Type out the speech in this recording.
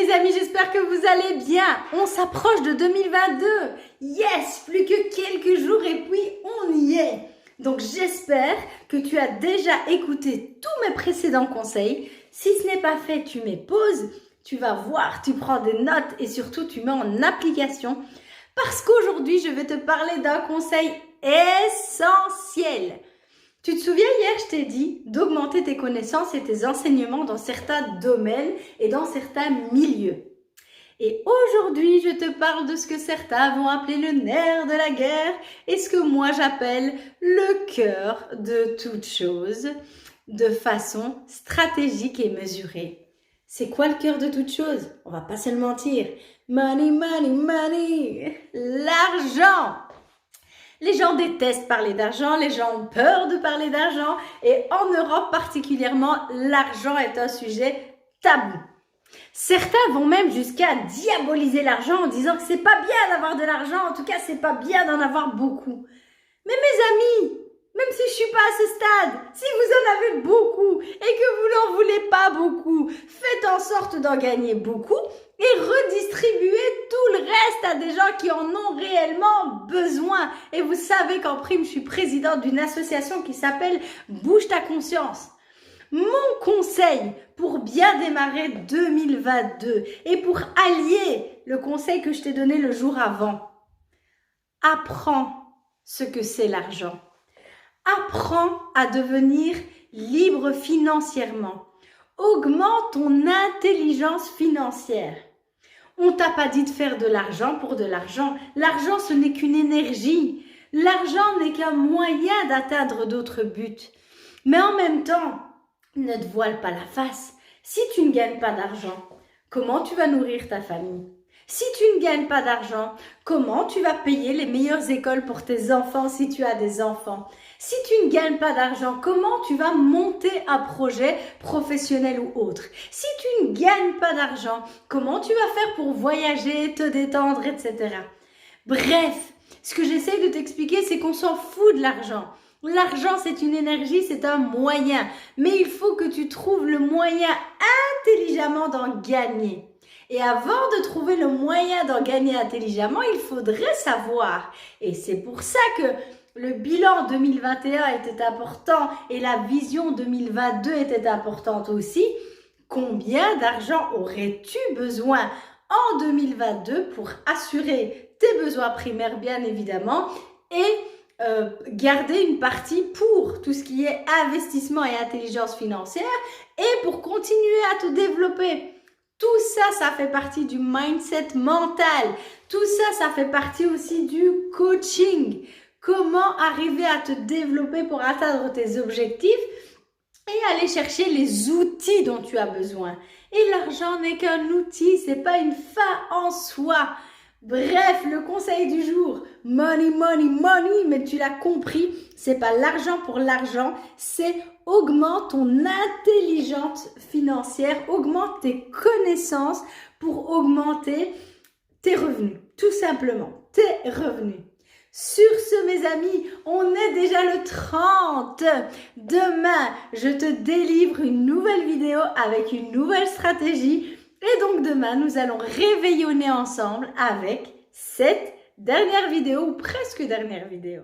mes amis, j'espère que vous allez bien. On s'approche de 2022. Yes, plus que quelques jours et puis on y est. Donc j'espère que tu as déjà écouté tous mes précédents conseils. Si ce n'est pas fait, tu mets pause, tu vas voir, tu prends des notes et surtout tu mets en application. Parce qu'aujourd'hui, je vais te parler d'un conseil essentiel. Tu te souviens, hier, je t'ai dit d'augmenter tes connaissances et tes enseignements dans certains domaines et dans certains milieux. Et aujourd'hui, je te parle de ce que certains vont appeler le nerf de la guerre et ce que moi j'appelle le cœur de toute chose de façon stratégique et mesurée. C'est quoi le cœur de toute chose? On va pas se le mentir. Money, money, money. L'argent. Les gens détestent parler d'argent, les gens ont peur de parler d'argent et en Europe particulièrement, l'argent est un sujet tabou. Certains vont même jusqu'à diaboliser l'argent en disant que c'est pas bien d'avoir de l'argent, en tout cas c'est pas bien d'en avoir beaucoup. Mais mes amis, même si je suis pas à ce stade, si vous en avez beaucoup et que vous n'en voulez pas beaucoup, faites en sorte d'en gagner beaucoup et redistribuez tout le reste à des gens qui en ont réellement besoin. Et vous savez qu'en prime, je suis présidente d'une association qui s'appelle Bouge ta conscience. Mon conseil pour bien démarrer 2022 et pour allier le conseil que je t'ai donné le jour avant, apprends ce que c'est l'argent. Apprends à devenir libre financièrement. Augmente ton intelligence financière. On t'a pas dit de faire de l'argent pour de l'argent. L'argent, ce n'est qu'une énergie. L'argent n'est qu'un moyen d'atteindre d'autres buts. Mais en même temps, ne te voile pas la face. Si tu ne gagnes pas d'argent, comment tu vas nourrir ta famille? Si tu ne gagnes pas d'argent, comment tu vas payer les meilleures écoles pour tes enfants si tu as des enfants? Si tu ne gagnes pas d'argent, comment tu vas monter un projet professionnel ou autre? Si tu ne gagnes pas d'argent, comment tu vas faire pour voyager, te détendre, etc. Bref, ce que j'essaie de t'expliquer, c'est qu'on s'en fout de l'argent. L'argent, c'est une énergie, c'est un moyen. Mais il faut que tu trouves le moyen intelligemment d'en gagner. Et avant de trouver le moyen d'en gagner intelligemment, il faudrait savoir. Et c'est pour ça que le bilan 2021 était important et la vision 2022 était importante aussi. Combien d'argent aurais-tu besoin en 2022 pour assurer tes besoins primaires, bien évidemment, et garder une partie pour tout ce qui est investissement et intelligence financière et pour continuer à te développer. Tout ça, ça fait partie du mindset mental. Tout ça, ça fait partie aussi du coaching. Comment arriver à te développer pour atteindre tes objectifs et aller chercher les outils dont tu as besoin. Et l'argent n'est qu'un outil, c'est pas une fin en soi. Bref, le conseil du jour, money, money, money, mais tu l'as compris, c'est pas l'argent pour l'argent, c'est augmente ton intelligence financière, augmente tes connaissances pour augmenter tes revenus, tout simplement, tes revenus. Sur ce, mes amis, on est déjà le 30. Demain, je te délivre une nouvelle vidéo avec une nouvelle stratégie. Et donc demain, nous allons réveillonner ensemble avec cette dernière vidéo ou presque dernière vidéo.